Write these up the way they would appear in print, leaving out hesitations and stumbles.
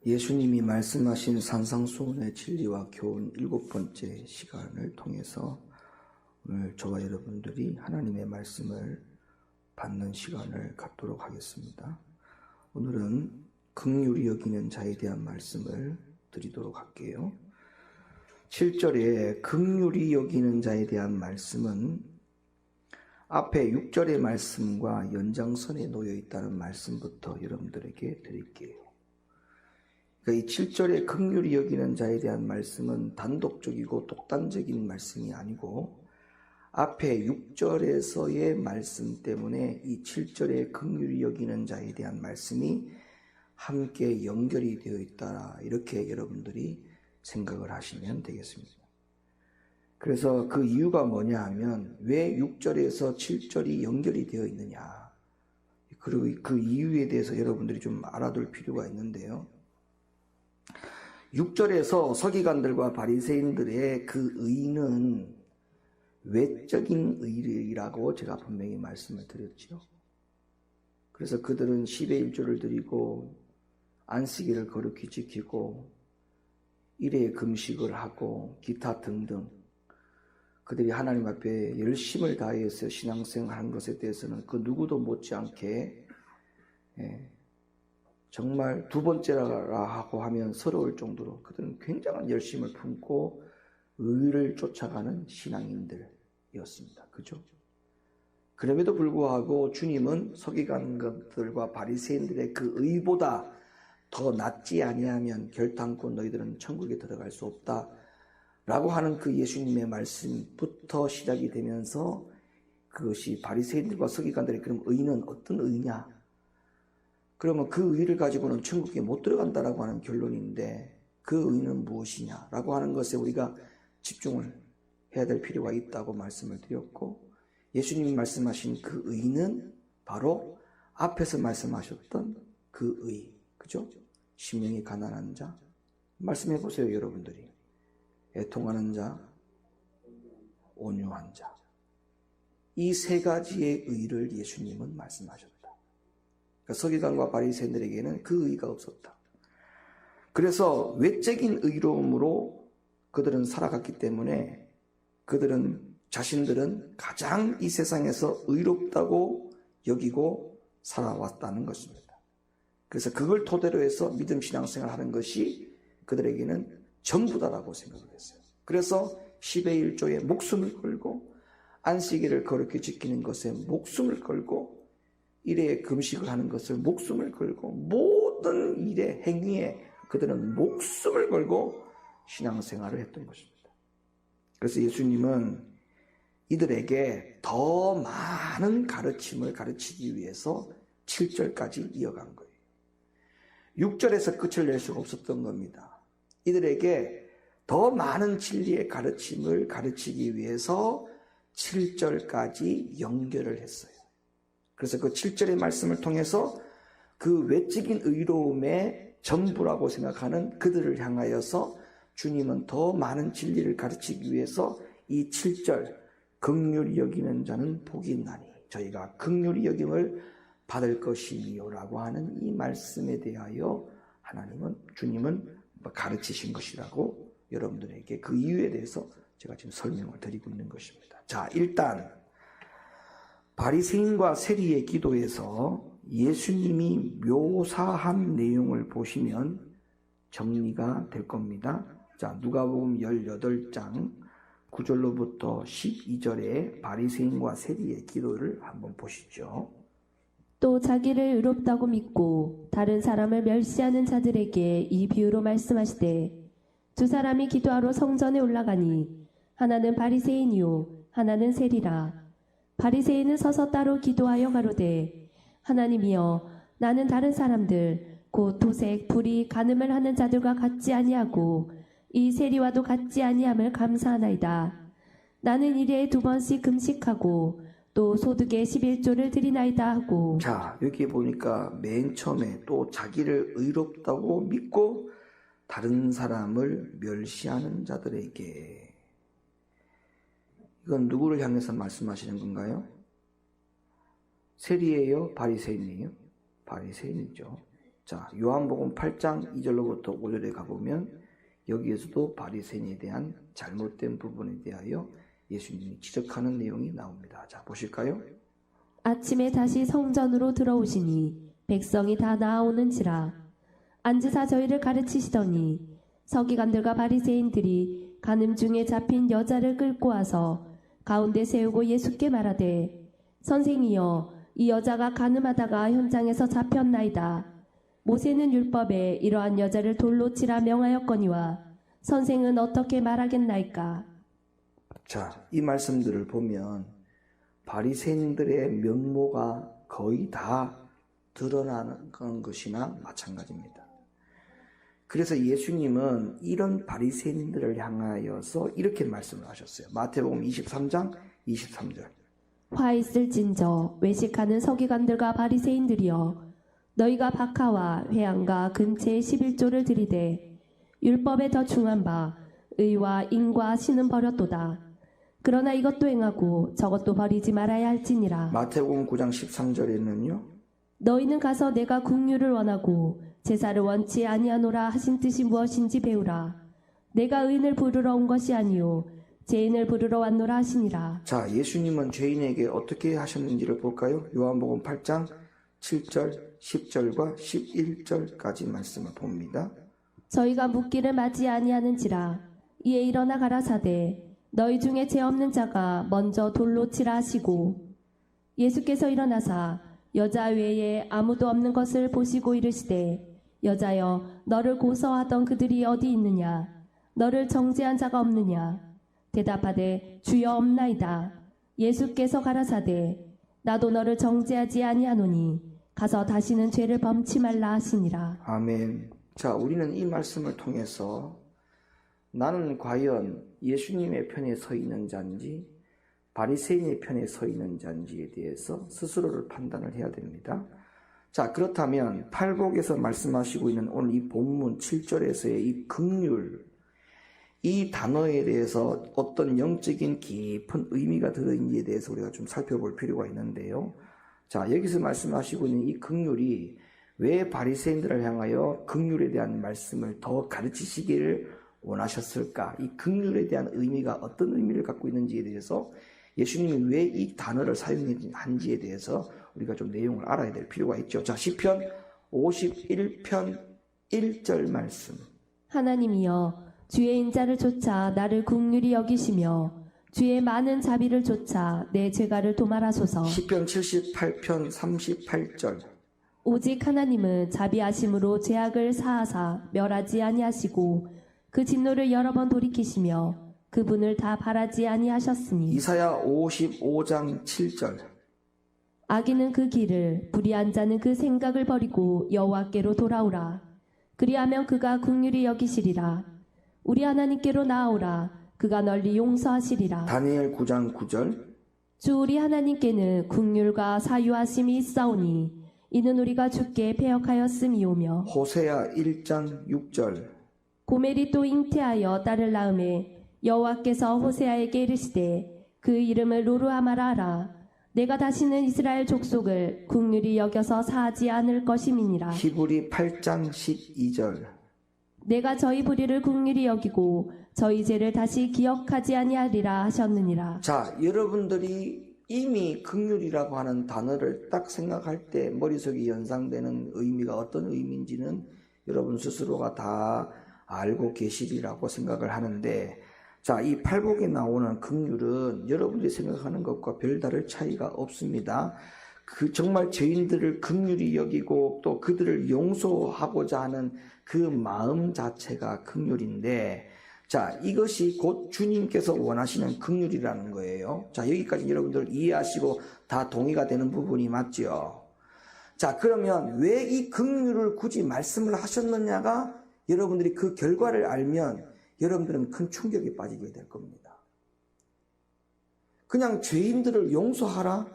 예수님이 말씀하신 산상수훈의 진리와 교훈 7번째 시간을 통해서 오늘 저와 여러분들이 하나님의 말씀을 받는 시간을 갖도록 하겠습니다. 오늘은 긍휼히 여기는 자에 대한 말씀을 드리도록 할게요. 7절에 긍휼히 여기는 자에 대한 말씀은 앞에 6절의 말씀과 연장선에 놓여 있다는 말씀부터 여러분들에게 드릴게요. 그러니까 이 7절에 긍휼히 여기는 자에 대한 말씀은 단독적이고 독단적인 말씀이 아니고 앞에 6절에서의 말씀 때문에 이 7절에 긍휼히 여기는 자에 대한 말씀이 함께 연결이 되어 있다, 이렇게 여러분들이 생각을 하시면 되겠습니다. 그래서 그 이유가 뭐냐 하면 왜 6절에서 7절이 연결이 되어 있느냐, 그리고 그 이유에 대해서 여러분들이 좀 알아둘 필요가 있는데요. 6절에서 서기관들과 바리새인들의 그 의는 외적인 의라고 제가 분명히 말씀을 드렸죠. 그래서 그들은 10의 1조를 드리고 안식일을 거룩히 지키고 일회 금식을 하고 기타 등등 그들이 하나님 앞에 열심을 다해서 신앙생활한 것에 대해서는 그 누구도 못지않게 정말 두 번째라 하고 하면 서러울 정도로 그들은 굉장한 열심을 품고 의를 쫓아가는 신앙인들이었습니다. 그죠? 그럼에도 불구하고 주님은 서기관들과 바리새인들의 그 의보다 더 낫지 아니하면 결단코 너희들은 천국에 들어갈 수 없다 라고 하는 그 예수님의 말씀부터 시작이 되면서 그것이 바리새인들과 서기관들의 그럼 의는 어떤 의냐? 그러면 그 의를 가지고는 천국에 못 들어간다라고 하는 결론인데 그 의는 무엇이냐라고 하는 것에 우리가 집중을 해야 될 필요가 있다고 말씀을 드렸고, 예수님이 말씀하신 그 의는 바로 앞에서 말씀하셨던 그 의, 그죠? 심령이 가난한 자, 말씀해 보세요 여러분들이. 애통하는 자, 온유한 자, 이 세 가지의 의를 예수님은 말씀하셨다. 그러니까 서기관과 바리새인들에게는 그 의가 없었다. 그래서 외적인 의로움으로 그들은 살아갔기 때문에 자신들은 가장 이 세상에서 의롭다고 여기고 살아왔다는 것입니다. 그래서 그걸 토대로 해서 믿음 신앙생활을 하는 것이 그들에게는 전부다라고 생각을 했어요. 그래서 10의 1조에 목숨을 걸고 안식일을 거룩히 지키는 것에 목숨을 걸고 일에 금식을 하는 것을 목숨을 걸고 모든 일의 행위에 그들은 목숨을 걸고 신앙생활을 했던 것입니다. 그래서 예수님은 이들에게 더 많은 가르침을 가르치기 위해서 7절까지 이어간 거예요. 6절에서 끝을 낼 수가 없었던 겁니다. 이들에게 더 많은 진리의 가르침을 가르치기 위해서 7절까지 연결을 했어요. 그래서 그 7절의 말씀을 통해서 그 외적인 의로움의 전부라고 생각하는 그들을 향하여서 주님은 더 많은 진리를 가르치기 위해서 이 7절 긍휼히 여기는 자는 복이 있나니 저희가 긍휼히 여김을 받을 것이요 라고 하는 이 말씀에 대하여 주님은 가르치신 것이라고 여러분들에게 그 이유에 대해서 제가 지금 설명을 드리고 있는 것입니다. 자, 일단 바리새인과 세리의 기도에서 예수님이 묘사한 내용을 보시면 정리가 될 겁니다. 자, 누가복음 18장 9절로부터 12절의 바리새인과 세리의 기도를 한번 보시죠. 또 자기를 의롭다고 믿고 다른 사람을 멸시하는 자들에게 이 비유로 말씀하시되 두 사람이 기도하러 성전에 올라가니 하나는 바리새인이요 하나는 세리라. 바리새인은 서서 따로 기도하여 가로되 하나님이여 나는 다른 사람들 곧 도색, 불의, 간음을 하는 자들과 같지 아니하고 이 세리와도 같지 아니함을 감사하나이다. 나는 일에 2번씩 금식하고 또 소득의 11조를 드리나이다 하고. 자, 여기 보니까 맨 처음에 또 자기를 의롭다고 믿고 다른 사람을 멸시하는 자들에게, 이건 누구를 향해서 말씀하시는 건가요? 세리예요? 바리새인이에요? 바리새인이죠. 자, 요한복음 8장 2절로부터 5절에 가보면 여기에서도 바리새인에 대한 잘못된 부분에 대하여 예수님이 지적하는 내용이 나옵니다. 자, 보실까요? 아침에 다시 성전으로 들어오시니 백성이 다 나아오는지라 앉으사 저희를 가르치시더니 서기관들과 바리새인들이 간음 중에 잡힌 여자를 끌고 와서 가운데 세우고 예수께 말하되 선생이여 이 여자가 간음하다가 현장에서 잡혔나이다. 모세는 율법에 이러한 여자를 돌로 치라 명하였거니와 선생은 어떻게 말하겠나이까? 자, 이 말씀들을 보면 바리새인들의 면모가 거의 다 드러나는 것이나 마찬가지입니다. 그래서 예수님은 이런 바리새인들을 향하여서 이렇게 말씀을 하셨어요. 마태복음 23장 23절. 화 있을진저 외식하는 서기관들과 바리새인들이여 너희가 박하와 회양과 근체의 11조를 들이되 율법에 더 중한 바 의와 인과 신은 버렸도다. 그러나 이것도 행하고 저것도 버리지 말아야 할지니라. 마태복음 9장 13절에는요. 너희는 가서 내가 긍휼을 원하고 제사를 원치 아니하노라 하신 뜻이 무엇인지 배우라. 내가 의인을 부르러 온 것이 아니요 죄인을 부르러 왔노라 하시니라. 자, 예수님은 죄인에게 어떻게 하셨는지를 볼까요? 요한복음 8장 7절, 10절과 11절까지 말씀을 봅니다. 저희가 묻기를 맞지 아니하는지라. 이에 일어나 가라사대 너희 중에 죄 없는 자가 먼저 돌로 치라 하시고 예수께서 일어나사 여자 외에 아무도 없는 것을 보시고 이르시되 여자여 너를 고소하던 그들이 어디 있느냐? 너를 정죄한 자가 없느냐? 대답하되 주여 없나이다. 예수께서 가라사대 나도 너를 정죄하지 아니하노니 가서 다시는 죄를 범치 말라 하시니라. 아멘. 자, 우리는 이 말씀을 통해서 나는 과연 예수님의 편에 서 있는 자인지 바리새인의 편에 서 있는 자인지에 대해서 스스로를 판단을 해야 됩니다. 자, 그렇다면 팔복에서 말씀하시고 있는 오늘 이 본문 7절에서의 이 긍휼, 이 단어에 대해서 어떤 영적인 깊은 의미가 들어있는지에 대해서 우리가 좀 살펴볼 필요가 있는데요. 자, 여기서 말씀하시고 있는 이 긍휼이 왜 바리새인들을 향하여 긍휼에 대한 말씀을 더 가르치시기를 원하셨을까? 이 긍휼에 대한 의미가 어떤 의미를 갖고 있는지에 대해서 예수님이 왜 이 단어를 사용한지에 대해서 우리가 좀 내용을 알아야 될 필요가 있죠. 자, 시편 51편 1절 말씀. 하나님이여 주의 인자를 쫓아 나를 긍휼히 여기시며 주의 많은 자비를 쫓아 내 죄가를 도말하소서. 시편 78편 38절. 오직 하나님은 자비하심으로 죄악을 사하사 멸하지 아니하시고 그 진노를 여러 번 돌이키시며 그분을 다 바라지 아니하셨으니. 이사야 55장 7절. 악인은 그 길을 불의한 자는 그 생각을 버리고 여호와께로 돌아오라. 그리하면 그가 긍휼히 여기시리라. 우리 하나님께로 나아오라. 그가 널리 용서하시리라. 다니엘 9장 9절. 주 우리 하나님께는 긍휼과 사유하심이 있사오니 이는 우리가 주께 배역하였음이오며. 호세아 1장 6절. 고멜이 또 잉태하여 딸을 낳음에 여호와께서 호세아에게 이르시되 그 이름을 로르하마라 하라. 내가 다시는 이스라엘 족속을 긍휼히 여겨서 사하지 않을 것임이니라. 히브리 8장 12절. 내가 저희 불의를 긍휼히 여기고 저희 죄를 다시 기억하지 아니하리라 하셨느니라. 자, 여러분들이 이미 긍휼이라고 하는 단어를 딱 생각할 때 머릿속에 연상되는 의미가 어떤 의미인지는 여러분 스스로가 다 알고 계시리라고 생각을 하는데, 자, 이 팔복에 나오는 긍휼은 여러분들이 생각하는 것과 별다를 차이가 없습니다. 그 정말 죄인들을 긍휼히 여기고 또 그들을 용서하고자 하는 그 마음 자체가 긍휼인데, 자, 이것이 곧 주님께서 원하시는 긍휼이라는 거예요. 자, 여기까지 여러분들 이해하시고 다 동의가 되는 부분이 맞죠? 자, 그러면 왜 이 긍휼을 굳이 말씀을 하셨느냐가 여러분들이 그 결과를 알면 여러분들은 큰 충격에 빠지게 될 겁니다. 그냥 죄인들을 용서하라?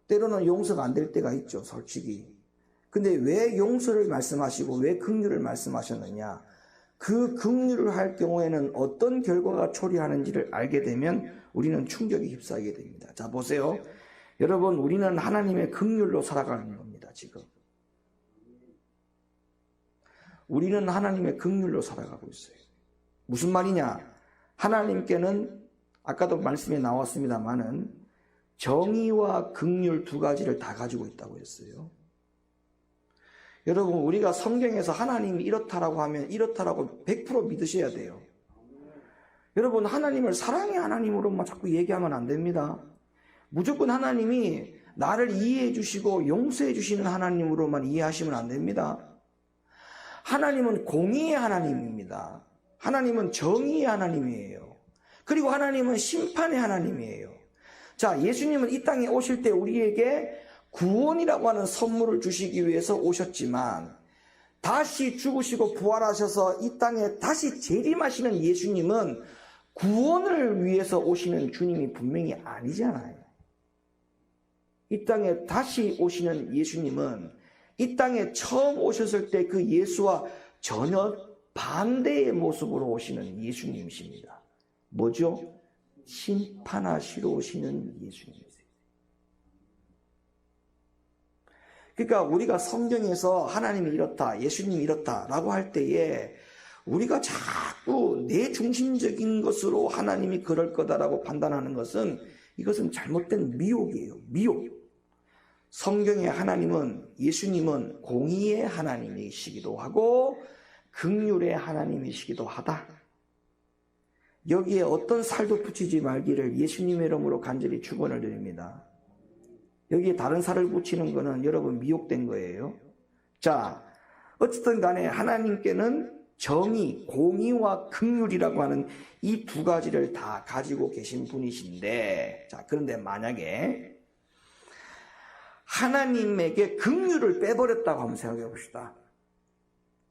때로는 용서가 안 될 때가 있죠, 솔직히. 근데 왜 용서를 말씀하시고 왜 긍휼을 말씀하셨느냐? 그 긍휼을 할 경우에는 어떤 결과가 초래하는지를 알게 되면 우리는 충격에 휩싸이게 됩니다. 자, 보세요. 여러분, 우리는 하나님의 긍휼로 살아가는 겁니다, 지금. 우리는 하나님의 긍휼로 살아가고 있어요. 무슨 말이냐? 하나님께는 아까도 말씀에 나왔습니다마는 정의와 긍휼 두 가지를 다 가지고 있다고 했어요. 여러분, 우리가 성경에서 하나님이 이렇다라고 하면 이렇다라고 100% 믿으셔야 돼요. 여러분, 하나님을 사랑의 하나님으로만 자꾸 얘기하면 안 됩니다. 무조건 하나님이 나를 이해해 주시고 용서해 주시는 하나님으로만 이해하시면 안 됩니다. 하나님은 공의의 하나님입니다. 하나님은 정의의 하나님이에요. 그리고 하나님은 심판의 하나님이에요. 자, 예수님은 이 땅에 오실 때 우리에게 구원이라고 하는 선물을 주시기 위해서 오셨지만 다시 죽으시고 부활하셔서 이 땅에 다시 재림하시는 예수님은 구원을 위해서 오시는 주님이 분명히 아니잖아요. 이 땅에 다시 오시는 예수님은 이 땅에 처음 오셨을 때 그 예수와 전혀 반대의 모습으로 오시는 예수님이십니다. 뭐죠? 심판하시러 오시는 예수님이세요. 그러니까 우리가 성경에서 하나님이 이렇다, 예수님이 이렇다라고 할 때에 우리가 자꾸 내 중심적인 것으로 하나님이 그럴 거다라고 판단하는 것은 이것은 잘못된 미혹이에요. 미혹. 성경의 하나님은, 예수님은 공의의 하나님이시기도 하고 긍휼의 하나님이시기도 하다. 여기에 어떤 살도 붙이지 말기를 예수님의 이름으로 간절히 축원을 드립니다. 여기에 다른 살을 붙이는 것은 여러분 미혹된 거예요. 자, 어쨌든 간에 하나님께는 정의, 공의와 긍휼이라고 하는 이 두 가지를 다 가지고 계신 분이신데, 자, 그런데 만약에 하나님에게 긍휼을 빼버렸다고 한번 생각해 봅시다.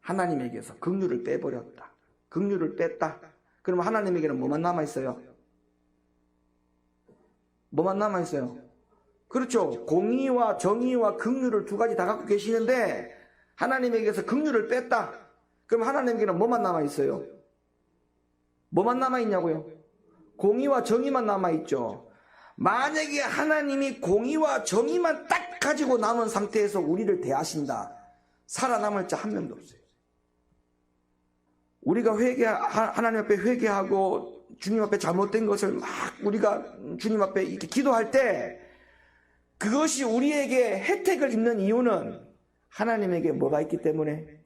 하나님에게서 긍휼을 빼버렸다. 긍휼을 뺐다. 그러면 하나님에게는 뭐만 남아있어요? 뭐만 남아있어요? 그렇죠. 공의와 정의와 긍휼을 두 가지 다 갖고 계시는데 하나님에게서 긍휼을 뺐다. 그럼 하나님에게는 뭐만 남아있어요? 뭐만 남아있냐고요? 공의와 정의만 남아있죠. 만약에 하나님이 공의와 정의만 딱 가지고 남은 상태에서 우리를 대하신다. 살아남을 자 한 명도 없어요. 우리가 하나님 앞에 회개하고 주님 앞에 잘못된 것을 막 우리가 주님 앞에 이렇게 기도할 때 그것이 우리에게 혜택을 입는 이유는 하나님에게 뭐가 있기 때문에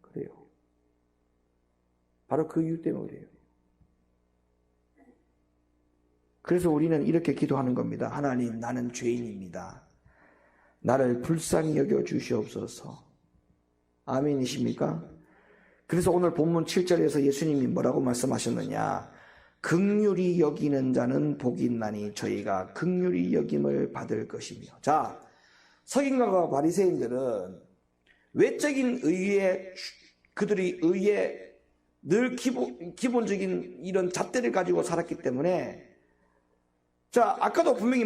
그래요. 바로 그 이유 때문에 그래요. 그래서 우리는 이렇게 기도하는 겁니다. 하나님, 나는 죄인입니다. 나를 불쌍히 여겨 주시옵소서. 아멘이십니까? 그래서 오늘 본문 7절에서 예수님이 뭐라고 말씀하셨느냐? 긍휼히 여기는 자는 복이 있나니 저희가 긍휼히 여김을 받을 것이며. 자, 서기관과 바리새인들은 외적인 의에 그들이 의에 늘 기본적인 이런 잣대를 가지고 살았기 때문에, 자, 아까도 분명히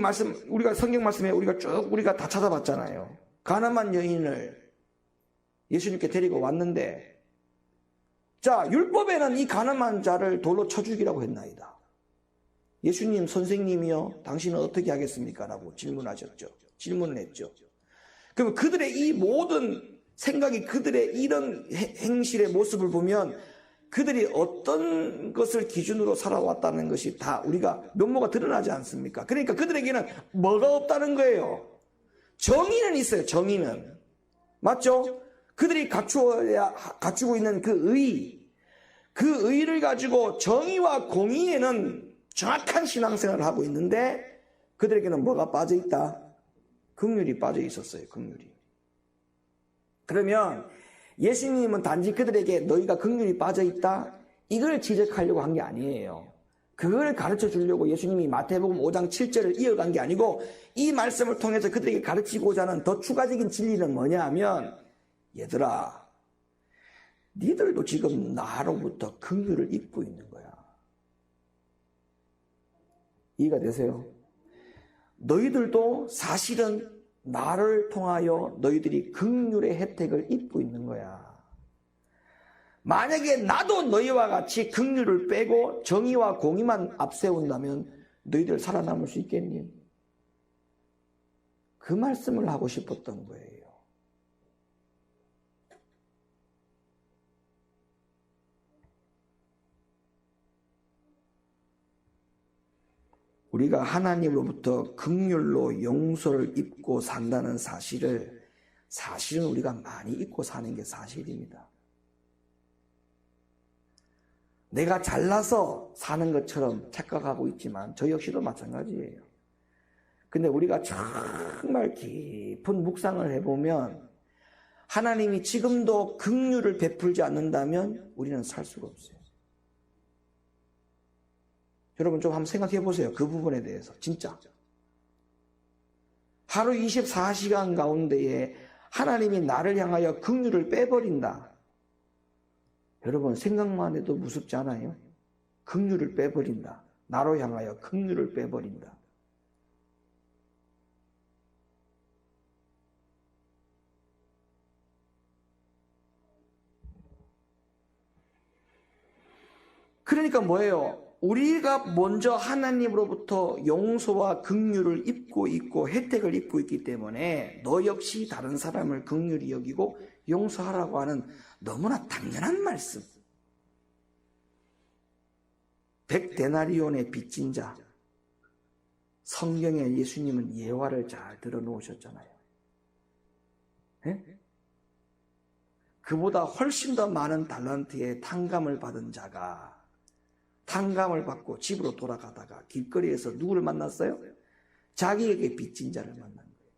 우리가 성경 말씀에 우리가 다 찾아봤잖아요. 가늠한 여인을 예수님께 데리고 왔는데, 자, 율법에는 이 가늠한 자를 돌로 쳐 죽이라고 했나이다. 예수님, 선생님이요, 당신은 어떻게 하겠습니까? 라고 질문을 했죠. 그러면 그들의 이 모든 생각이, 그들의 이런 행실의 모습을 보면 그들이 어떤 것을 기준으로 살아왔다는 것이 다 우리가 면모가 드러나지 않습니까? 그러니까 그들에게는 뭐가 없다는 거예요. 정의는 있어요. 정의는. 맞죠? 그들이 갖추고 있는 그 의를 가지고 정의와 공의에는 정확한 신앙생활을 하고 있는데 그들에게는 뭐가 빠져있다? 긍휼이 빠져 있었어요. 긍휼이. 그러면 예수님은 단지 그들에게 너희가 긍휼이 빠져있다? 이걸 지적하려고 한 게 아니에요. 그걸 가르쳐 주려고 예수님이 마태복음 5장 7절을 이어간 게 아니고 이 말씀을 통해서 그들에게 가르치고자 하는 더 추가적인 진리는 뭐냐 하면, 얘들아, 니들도 지금 나로부터 긍휼을 입고 있는 거야. 이해가 되세요? 너희들도 사실은 나를 통하여 너희들이 긍휼의 혜택을 입고 있는 거야. 만약에 나도 너희와 같이 긍휼을 빼고 정의와 공의만 앞세운다면 너희들 살아남을 수 있겠니? 그 말씀을 하고 싶었던 거예요. 우리가 하나님으로부터 긍휼로 용서를 입고 산다는 사실은 우리가 많이 잊고 사는 게 사실입니다. 내가 잘나서 사는 것처럼 착각하고 있지만 저 역시도 마찬가지예요. 근데 우리가 정말 깊은 묵상을 해보면 하나님이 지금도 긍휼을 베풀지 않는다면 우리는 살 수가 없어요. 여러분 좀 한번 생각해 보세요. 그 부분에 대해서 진짜. 하루 24시간 가운데에 하나님이 나를 향하여 긍휼을 빼버린다. 여러분 생각만 해도 무섭지 않아요? 긍휼을 빼버린다. 나로 향하여 긍휼을 빼버린다. 그러니까 뭐예요? 우리가 먼저 하나님으로부터 용서와 긍휼을 입고 있고 혜택을 입고 있기 때문에 너 역시 다른 사람을 긍휼히 여기고 용서하라고 하는 너무나 당연한 말씀. 100데나리온의 빚진 자. 성경에 예수님은 예화를 잘 들어 놓으셨잖아요. 네? 그보다 훨씬 더 많은 달란트의 탕감을 받은 자가 탕감을 받고 집으로 돌아가다가 길거리에서 누구를 만났어요? 자기에게 빚진 자를 만난 거예요.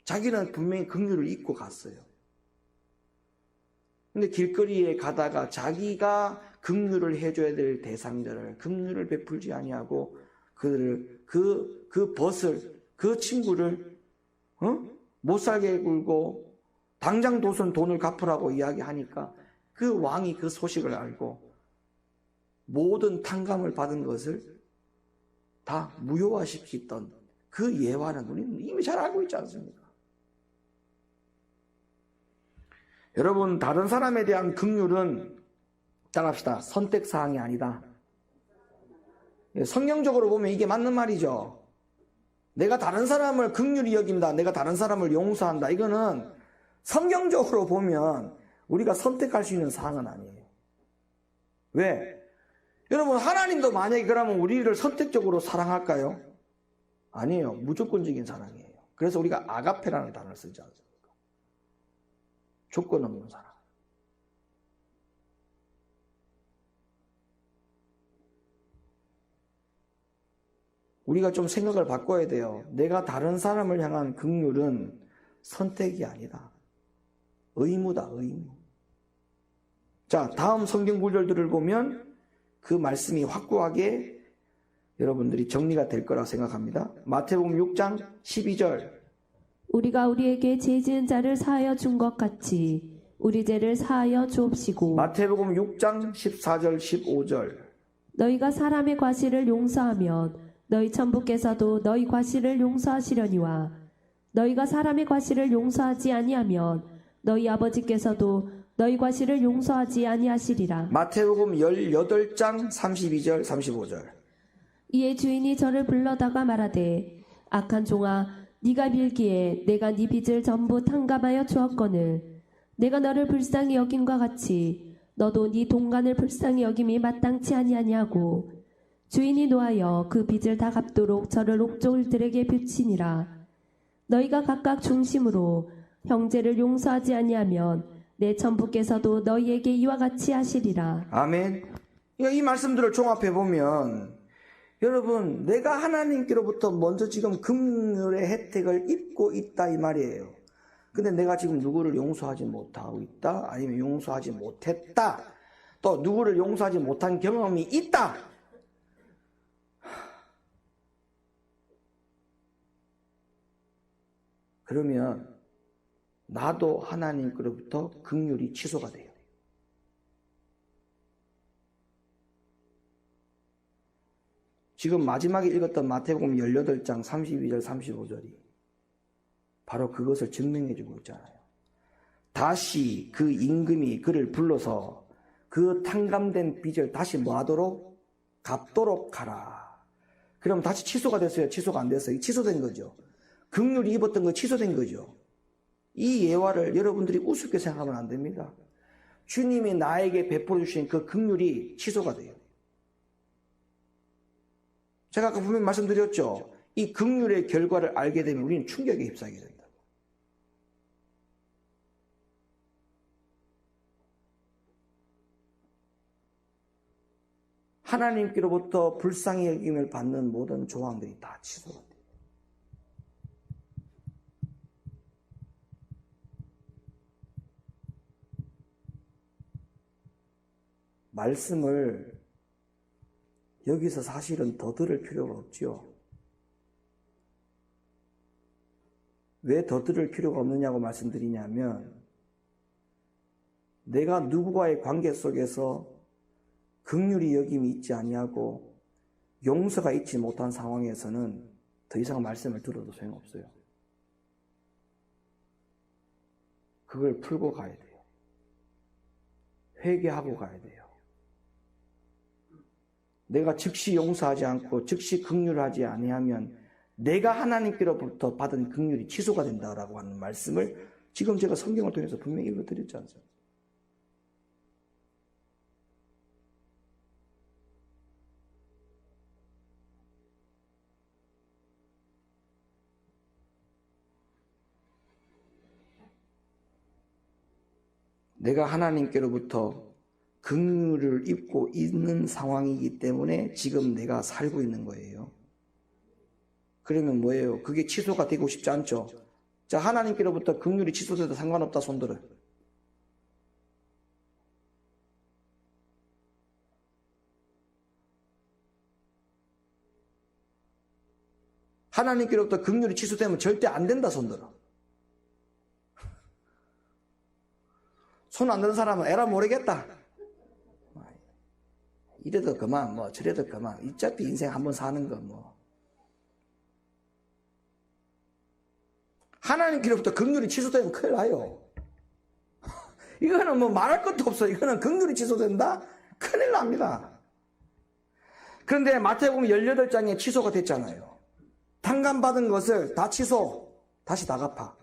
자기는 분명히 긍휼을 입고 갔어요. 근데 길거리에 가다가 자기가 긍휼을 해줘야 될 대상자를 긍휼을 베풀지 아니하고 그들을 그 벗을 그 친구를 못 살게 굴고 당장 돈을 갚으라고 이야기하니까 그 왕이 그 소식을 알고 모든 탕감을 받은 것을 다 무효화시켰던 그 예화는 우리는 이미 잘 알고 있지 않습니까? 여러분 다른 사람에 대한 긍휼은 따라합시다. 선택사항이 아니다. 성경적으로 보면 이게 맞는 말이죠. 내가 다른 사람을 긍휼히 여긴다. 내가 다른 사람을 용서한다. 이거는 성경적으로 보면 우리가 선택할 수 있는 사항은 아니에요. 왜? 여러분 하나님도 만약에 그러면 우리를 선택적으로 사랑할까요? 아니에요. 무조건적인 사랑이에요. 그래서 우리가 아가페라는 단어를 쓰지 않습니까? 조건 없는 사랑. 우리가 좀 생각을 바꿔야 돼요. 내가 다른 사람을 향한 긍휼은 선택이 아니다. 의무다, 의무. 자, 다음 성경 구절들을 보면 그 말씀이 확고하게 여러분들이 정리가 될 거라 생각합니다. 마태복음 6장 12절. 우리가 우리에게 죄 지은 자를 사하여 준 것 같이 우리 죄를 사하여 주옵시고. 마태복음 6장 14절 15절. 너희가 사람의 과실을 용서하면 너희 천부께서도 너희 과실을 용서하시려니와 너희가 사람의 과실을 용서하지 아니하면 너희 아버지께서도 너희 과실을 용서하지 아니하시리라. 마태복음 18장 32절 35절. 이에 주인이 저를 불러다가 말하되 악한 종아 네가 빌기에 내가 네 빚을 전부 탕감하여 주었거늘 내가 너를 불쌍히 여김과 같이 너도 네 동간을 불쌍히 여김이 마땅치 아니하냐고. 주인이 노하여 그 빚을 다 갚도록 저를 옥졸들에게 비치니라. 너희가 각각 중심으로 형제를 용서하지 아니하면 내 천부께서도 너희에게 이와 같이 하시리라. 아멘. 이 말씀들을 종합해 보면 여러분 내가 하나님께로부터 먼저 지금 긍휼의 혜택을 입고 있다 이 말이에요. 근데 내가 지금 누구를 용서하지 못하고 있다, 아니면 용서하지 못했다, 또 누구를 용서하지 못한 경험이 있다. 그러면 나도 하나님께로부터 긍휼이 취소가 돼요. 지금 마지막에 읽었던 마태복음 18장 32절 35절이 바로 그것을 증명해주고 있잖아요. 다시 그 임금이 그를 불러서 그 탕감된 빚을 다시 뭐하도록? 갚도록 하라. 그럼 다시 취소가 됐어요? 취소가 안 됐어요? 취소된 거죠. 긍휼이 입었던 거 취소된 거죠. 이 예화를 여러분들이 우습게 생각하면 안 됩니다. 주님이 나에게 베풀어 주신 그 긍휼이 취소가 돼요. 제가 아까 분명히 말씀드렸죠. 이 긍휼의 결과를 알게 되면 우리는 충격에 휩싸이게 된다. 하나님께로부터 불쌍히 여김을 받는 모든 조항들이 다 취소가 돼요. 말씀을 여기서 사실은 더 들을 필요가 없지요. 왜 더 들을 필요가 없느냐고 말씀드리냐면 내가 누구와의 관계 속에서 긍휼히 여김이 있지 아니하고 용서가 있지 못한 상황에서는 더 이상 말씀을 들어도 소용없어요. 그걸 풀고 가야 돼요. 회개하고 가야 돼요. 내가 즉시 용서하지 않고 즉시 긍휼하지 아니하면 내가 하나님께로부터 받은 긍휼이 취소가 된다라고 하는 말씀을 지금 제가 성경을 통해서 분명히 읽어드렸지 않습니까? 내가 하나님께로부터 긍휼을 입고 있는 상황이기 때문에 지금 내가 살고 있는 거예요. 그러면 뭐예요? 그게 취소가 되고 싶지 않죠? 자, 하나님께로부터 긍휼이 취소돼도 상관없다 손들어. 하나님께로부터 긍휼이 취소되면 절대 안 된다 손들어. 손 안 드는 사람은 에라 모르겠다. 이래도 그만, 뭐 저래도 그만. 어차피 인생 한번 사는 거 뭐. 하나님께로부터 긍휼이 취소되면 큰일 나요. 이거는 뭐 말할 것도 없어. 이거는 긍휼이 취소된다? 큰일 납니다. 그런데 마태복음 18장에 취소가 됐잖아요. 탕감받은 것을 다 취소, 다시 다 갚아.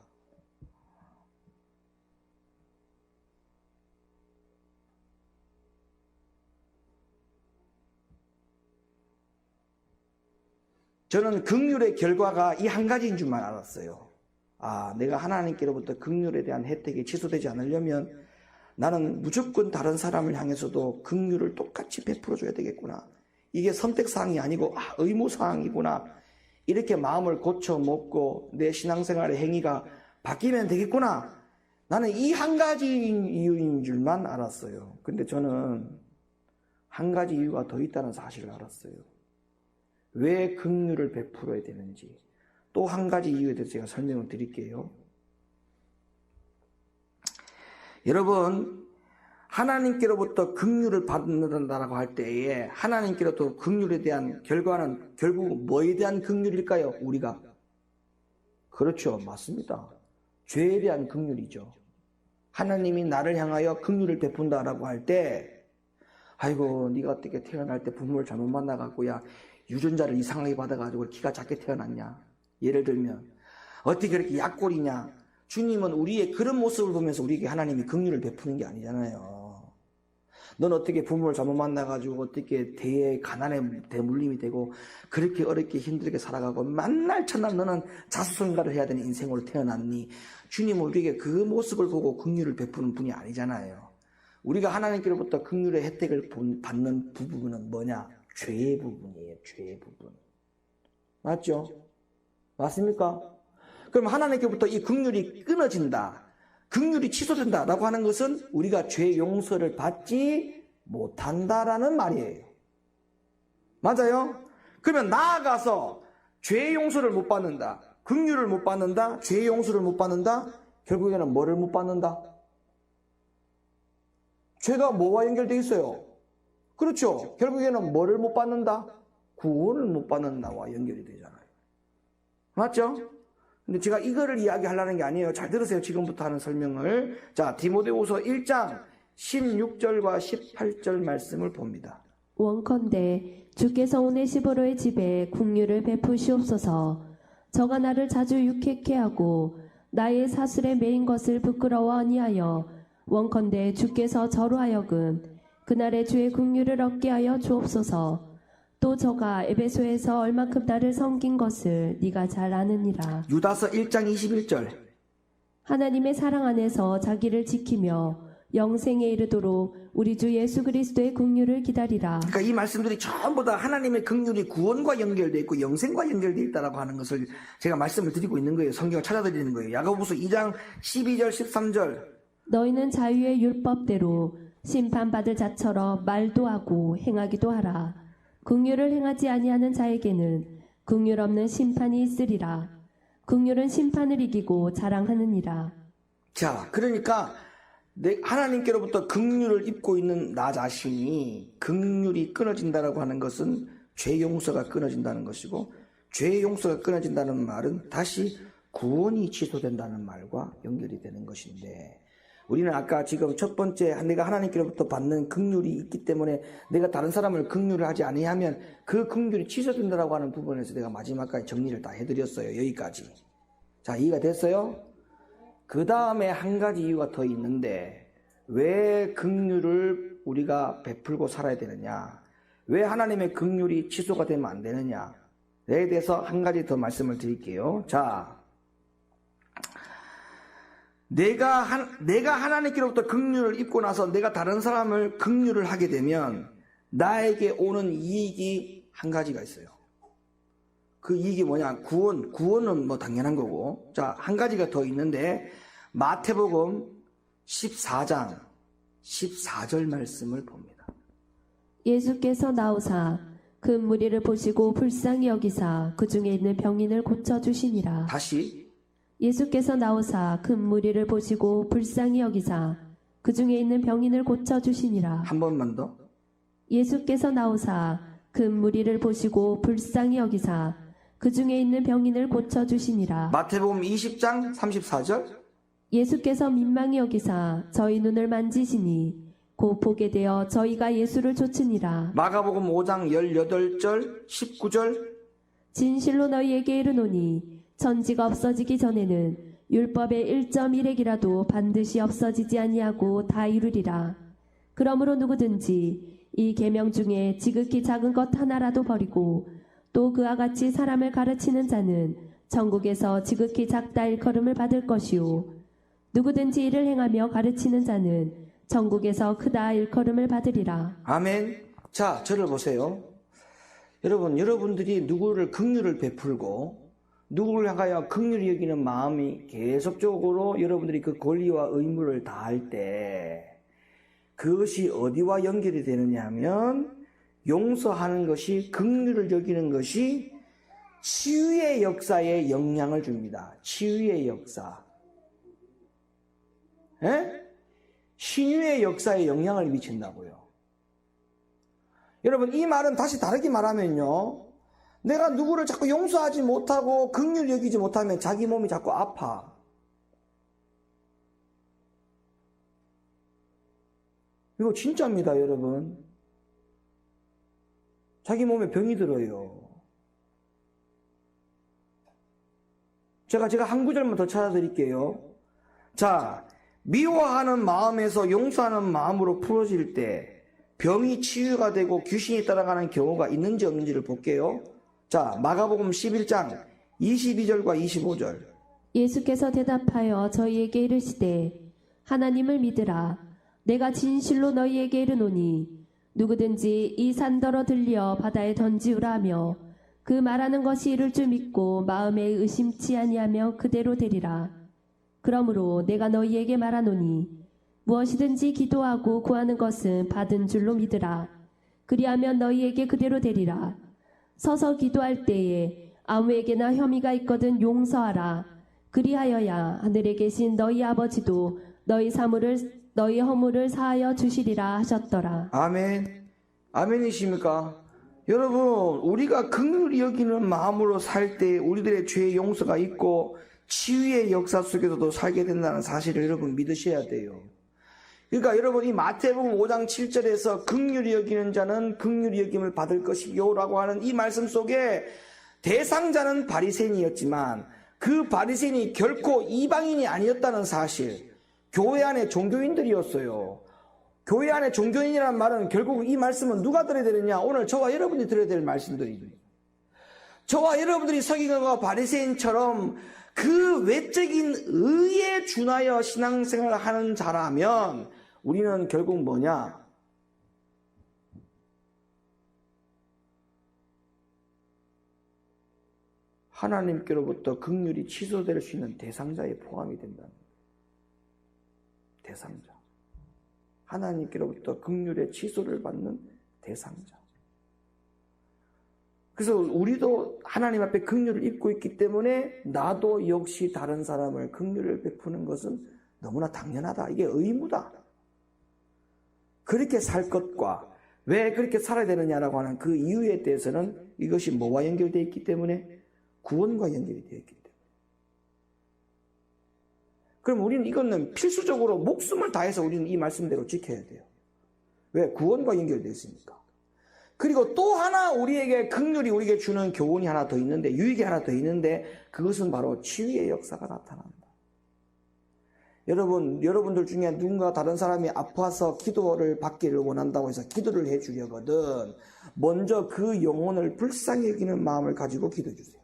저는 긍휼의 결과가 이 한 가지인 줄만 알았어요. 아, 내가 하나님께로부터 긍휼에 대한 혜택이 취소되지 않으려면 나는 무조건 다른 사람을 향해서도 긍휼을 똑같이 베풀어줘야 되겠구나. 이게 선택사항이 아니고 의무사항이구나. 이렇게 마음을 고쳐 먹고 내 신앙생활의 행위가 바뀌면 되겠구나. 나는 이 한 가지 이유인 줄만 알았어요. 근데 저는 한 가지 이유가 더 있다는 사실을 알았어요. 왜 긍휼을 베풀어야 되는지 또 한 가지 이유에 대해서 제가 설명을 드릴게요. 여러분, 하나님께로부터 긍휼을 받는다라고 할 때에 하나님께로부터 긍휼에 대한 결과는 결국 뭐에 대한 긍휼일까요? 우리가. 그렇죠. 맞습니다. 죄에 대한 긍휼이죠. 하나님이 나를 향하여 긍휼을 베푼다라고 할 때 아이고 네가 어떻게 태어날 때 부모를 잘못 만나갖고 야 유전자를 이상하게 받아가지고 키가 작게 태어났냐. 예를 들면 어떻게 그렇게 약골이냐. 주님은 우리의 그런 모습을 보면서 우리에게 하나님이 긍휼을 베푸는 게 아니잖아요. 넌 어떻게 부모를 잘못 만나가지고 어떻게 대에 가난에 대물림이 되고 그렇게 어렵게 힘들게 살아가고 만날 첫날 너는 자수성가를 해야 되는 인생으로 태어났니. 주님은 우리에게 그 모습을 보고 긍휼을 베푸는 분이 아니잖아요. 우리가 하나님께로부터 긍휼의 혜택을 받는 부분은 뭐냐? 죄의 부분이에요. 죄의 부분. 맞죠? 맞습니까? 그럼 하나님께로부터 이 긍휼이 끊어진다. 긍휼이 취소된다라고 하는 것은 우리가 죄 용서를 받지 못한다라는 말이에요. 맞아요? 그러면 나아가서 죄 용서를 못 받는다. 긍휼을 못 받는다. 죄 용서를 못 받는다. 결국에는 뭐를 못 받는다? 죄가 뭐와 연결되어 있어요? 그렇죠. 결국에는 뭐를 못 받는다? 구원을 못 받는다와 연결이 되잖아요. 맞죠? 근데 제가 이거를 이야기하려는 게 아니에요. 잘 들으세요. 지금부터 하는 설명을. 자, 디모데후서 1장 16절과 18절 말씀을 봅니다. 원컨대 주께서 오네시보로의 집에 긍휼을 베푸시옵소서. 저가 나를 자주 유쾌케 하고 나의 사슬에 매인 것을 부끄러워 아니하여 원컨대 주께서 저로 하여금 그날의 주의 긍휼을 얻게 하여 주옵소서. 또 저가 에베소에서 얼마큼 나를 섬긴 것을 네가 잘 아느니라. 유다서 1장 21절. 하나님의 사랑 안에서 자기를 지키며 영생에 이르도록 우리 주 예수 그리스도의 긍휼을 기다리라. 그러니까 이 말씀들이 전부 다 하나님의 긍휼이 구원과 연결되어 있고 영생과 연결되어 있다라고 하는 것을 제가 말씀을 드리고 있는 거예요. 성경을 찾아드리는 거예요. 야고보서 2장 12절 13절. 너희는 자유의 율법대로 심판받을 자처럼 말도 하고 행하기도 하라. 긍휼을 행하지 아니하는 자에게는 긍휼 없는 심판이 있으리라. 긍휼은 심판을 이기고 자랑하느니라. 자, 그러니까 하나님께로부터 긍휼을 입고 있는 나 자신이 긍휼이 끊어진다라고 하는 것은 죄 용서가 끊어진다는 것이고, 죄 용서가 끊어진다는 말은 다시 구원이 취소된다는 말과 연결이 되는 것인데, 우리는 아까 지금 첫 번째 내가 하나님께로부터 받는 긍휼이 있기 때문에 내가 다른 사람을 긍휼을 하지 아니하면 그 긍휼이 취소된다라고 하는 부분에서 내가 마지막까지 정리를 다 해드렸어요. 여기까지. 자, 이해가 됐어요? 그 다음에 한 가지 이유가 더 있는데, 왜 긍휼을 우리가 베풀고 살아야 되느냐, 왜 하나님의 긍휼이 취소가 되면 안 되느냐에 대해서 한 가지 더 말씀을 드릴게요. 자, 내가 하나님께로부터 긍휼을 입고 나서 내가 다른 사람을 긍휼을 하게 되면 나에게 오는 이익이 한 가지가 있어요. 그 이익이 뭐냐? 구원은 뭐 당연한 거고. 자, 한 가지가 더 있는데, 마태복음 14장 14절 말씀을 봅니다. 예수께서 나오사 그 무리를 보시고 불쌍히 여기사 그 중에 있는 병인을 고쳐주시니라. 다시. 예수께서 나오사 그 무리를 보시고 불쌍히 여기사 그 중에 있는 병인을 고쳐주시니라. 한 번만 더. 예수께서 나오사 그 무리를 보시고 불쌍히 여기사 그 중에 있는 병인을 고쳐주시니라. 마태복음 20장 34절. 예수께서 민망히 여기사 저희 눈을 만지시니 곧 보게 되어 저희가 예수를 쫓으니라. 마가복음 5장 18절 19절. 진실로 너희에게 이르노니 천지가 없어지기 전에는 율법의 1.1핵이라도 반드시 없어지지 아니하고 다 이루리라. 그러므로 누구든지 이 계명 중에 지극히 작은 것 하나라도 버리고 또 그와 같이 사람을 가르치는 자는 천국에서 지극히 작다 일컬음을 받을 것이요, 누구든지 이를 행하며 가르치는 자는 천국에서 크다 일컬음을 받으리라. 아멘. 자, 저를 보세요. 여러분들이 누구를 긍휼을 베풀고 누구를 향하여 긍휼히 여기는 마음이 계속적으로 여러분들이 그 권리와 의무를 다할 때 그것이 어디와 연결이 되느냐 하면, 용서하는 것이, 긍휼을 여기는 것이 치유의 역사에 영향을 줍니다. 치유의 역사. 신유의 역사에 영향을 미친다고요. 여러분, 이 말은 다시 다르게 말하면요, 내가 누구를 자꾸 용서하지 못하고 긍휼히 여기지 못하면 자기 몸이 자꾸 아파. 이거 진짜입니다, 여러분. 자기 몸에 병이 들어요. 제가 한 구절만 더 찾아드릴게요. 자, 미워하는 마음에서 용서하는 마음으로 풀어질 때 병이 치유가 되고 귀신이 따라가는 경우가 있는지 없는지를 볼게요. 자, 마가복음 11장 22절과 25절. 예수께서 대답하여 저희에게 이르시되 하나님을 믿으라. 내가 진실로 너희에게 이르노니 누구든지 이 산더러 들려 바다에 던지우라 하며 그 말하는 것이 이룰 줄 믿고 마음에 의심치 아니하며 그대로 되리라. 그러므로 내가 너희에게 말하노니 무엇이든지 기도하고 구하는 것은 받은 줄로 믿으라. 그리하면 너희에게 그대로 되리라. 서서 기도할 때에 아무에게나 혐의가 있거든 용서하라. 그리하여야 하늘에 계신 너희 아버지도 너희 허물을 사하여 주시리라 하셨더라. 아멘. 아멘이십니까? 여러분, 우리가 긍휼히 여기는 마음으로 살 때 우리들의 죄의 용서가 있고 치유의 역사 속에서도 살게 된다는 사실을 여러분 믿으셔야 돼요. 그러니까 여러분, 이 마태복음 5장 7절에서 긍휼히 여기는 자는 긍휼히 여김을 받을 것이요 라고 하는 이 말씀 속에 대상자는 바리새인이었지만 그 바리새인이 결코 이방인이 아니었다는 사실, 교회 안에 종교인들이었어요. 교회 안에 종교인이라는 말은 결국 이 말씀은 누가 들어야 되느냐? 오늘 저와 여러분이 들어야 될 말씀들입니다. 저와 여러분들이 서기관과 바리새인처럼 그 외적인 의에 준하여 신앙생활을 하는 자라면 우리는 결국 뭐냐? 하나님께로부터 긍휼이 취소될 수 있는 대상자에 포함이 된다는 거예요. 대상자. 하나님께로부터 긍휼의 취소를 받는 대상자. 그래서 우리도 하나님 앞에 긍휼을 입고 있기 때문에 나도 역시 다른 사람을 긍휼을 베푸는 것은 너무나 당연하다. 이게 의무다. 그렇게 살 것과 왜 그렇게 살아야 되느냐라고 하는 그 이유에 대해서는 이것이 뭐와 연결되어 있기 때문에 구원과 연결이 되어 있기 때문에. 그럼 우리는 이거는 필수적으로 목숨을 다해서 우리는 이 말씀대로 지켜야 돼요. 왜? 구원과 연결되어 있으니까. 그리고 또 하나 우리에게 긍휼이 우리에게 주는 교훈이 하나 더 있는데, 유익이 하나 더 있는데, 그것은 바로 치유의 역사가 나타난다. 여러분들 중에 누군가 다른 사람이 아파서 기도를 받기를 원한다고 해서 기도를 해주려거든 먼저 그 영혼을 불쌍히 여기는 마음을 가지고 기도해 주세요.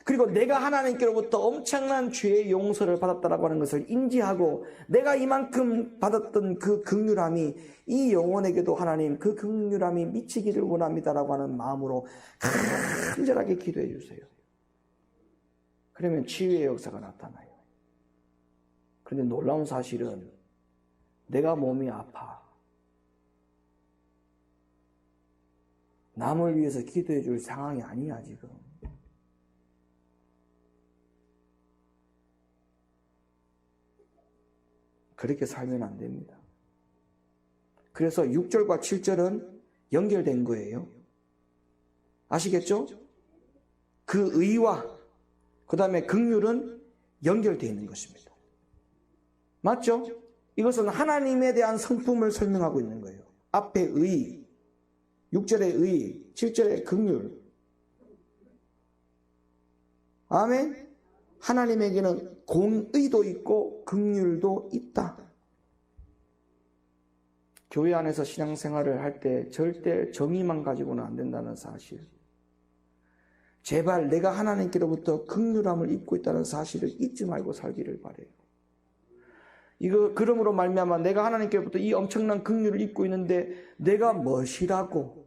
그리고 내가 하나님께로부터 엄청난 죄의 용서를 받았다라고 하는 것을 인지하고 내가 이만큼 받았던 그 긍휼함이 이 영혼에게도 하나님 그 긍휼함이 미치기를 원합니다라고 하는 마음으로 간절하게 기도해 주세요. 그러면 치유의 역사가 나타나요. 그런데 놀라운 사실은 내가 몸이 아파. 남을 위해서 기도해 줄 상황이 아니야 지금. 그렇게 살면 안 됩니다. 그래서 6절과 7절은 연결된 거예요. 아시겠죠? 그 의와 그 다음에 긍휼은 연결되어 있는 것입니다. 맞죠? 이것은 하나님에 대한 성품을 설명하고 있는 거예요. 앞에 의, 6절의 의, 7절의 긍휼. 아멘? 하나님에게는 공의도 있고 긍휼도 있다. 교회 안에서 신앙생활을 할 때 절대 정의만 가지고는 안 된다는 사실. 제발 내가 하나님께로부터 긍휼함을 입고 있다는 사실을 잊지 말고 살기를 바라요. 그러므로 말미암아 내가 하나님께로부터 이 엄청난 긍휼을 입고 있는데 내가 멋이라고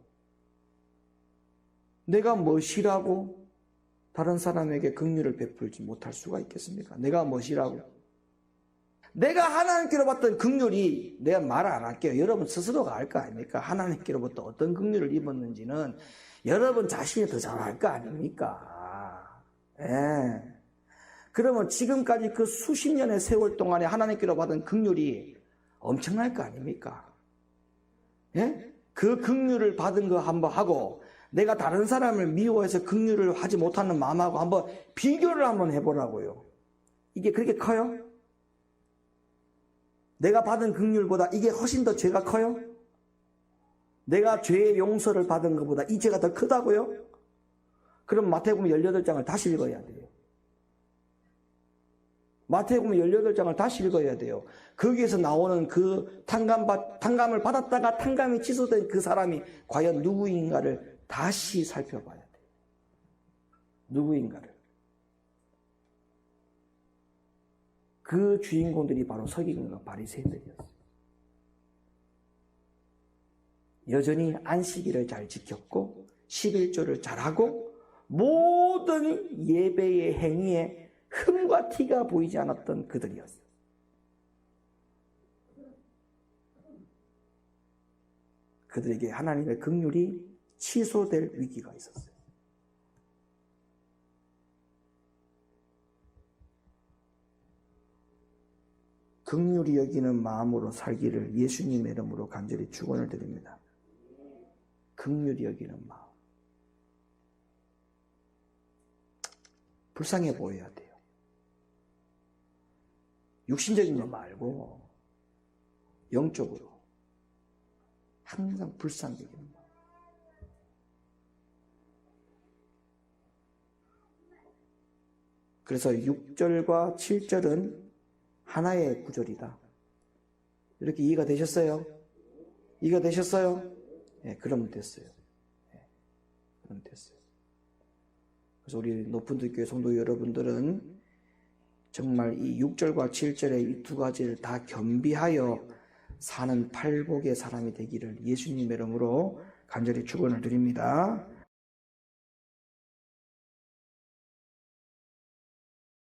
다른 사람에게 긍휼을 베풀지 못할 수가 있겠습니까? 내가 멋이라고. 내가 하나님께로 받던 긍휼이 내가 말을 안 할게요. 여러분 스스로가 알 거 아닙니까? 하나님께로부터 어떤 긍휼을 입었는지는 여러분 자신이 더 잘 알 거 아닙니까? 예. 그러면 지금까지 그 수십 년의 세월 동안에 하나님께로 받은 긍휼이 엄청날 거 아닙니까? 예? 그 긍휼을 받은 거 한번 하고 내가 다른 사람을 미워해서 긍휼을 하지 못하는 마음하고 한번 비교를 한번 해보라고요. 이게 그렇게 커요? 내가 받은 긍휼보다 이게 훨씬 더 죄가 커요? 내가 죄의 용서를 받은 것보다 이 죄가 더 크다고요? 그럼 마태복음 18장을 다시 읽어야 돼요. 마태복음 18장을 다시 읽어야 돼요. 거기에서 나오는 그 탕감을 받았다가 탕감이 취소된 그 사람이 과연 누구인가를 다시 살펴봐야 돼요. 누구인가를. 그 주인공들이 바로 서기관과 바리새인들이었어요. 여전히 안식일을 잘 지켰고 11조를 잘하고 모든 예배의 행위에 흠과 티가 보이지 않았던 그들이었어요. 그들에게 하나님의 긍휼이 취소될 위기가 있었어요. 긍휼히 여기는 마음으로 살기를 예수님의 이름으로 간절히 축원을 드립니다. 긍휼히 여기는 마음. 불쌍해 보여야 돼요. 육신적인 거 말고 영적으로 항상 불쌍히 여기는 마음. 그래서 6절과 7절은 하나의 구절이다. 이렇게 이해가 되셨어요? 이해가 되셨어요? 예, 그러면 됐어요. 예, 그러면 됐어요. 그래서 우리 높은들교회 성도 여러분들은 정말 이 6절과 7절의 이 두 가지를 다 겸비하여 사는 팔복의 사람이 되기를 예수님의 이름으로 간절히 축원을 드립니다.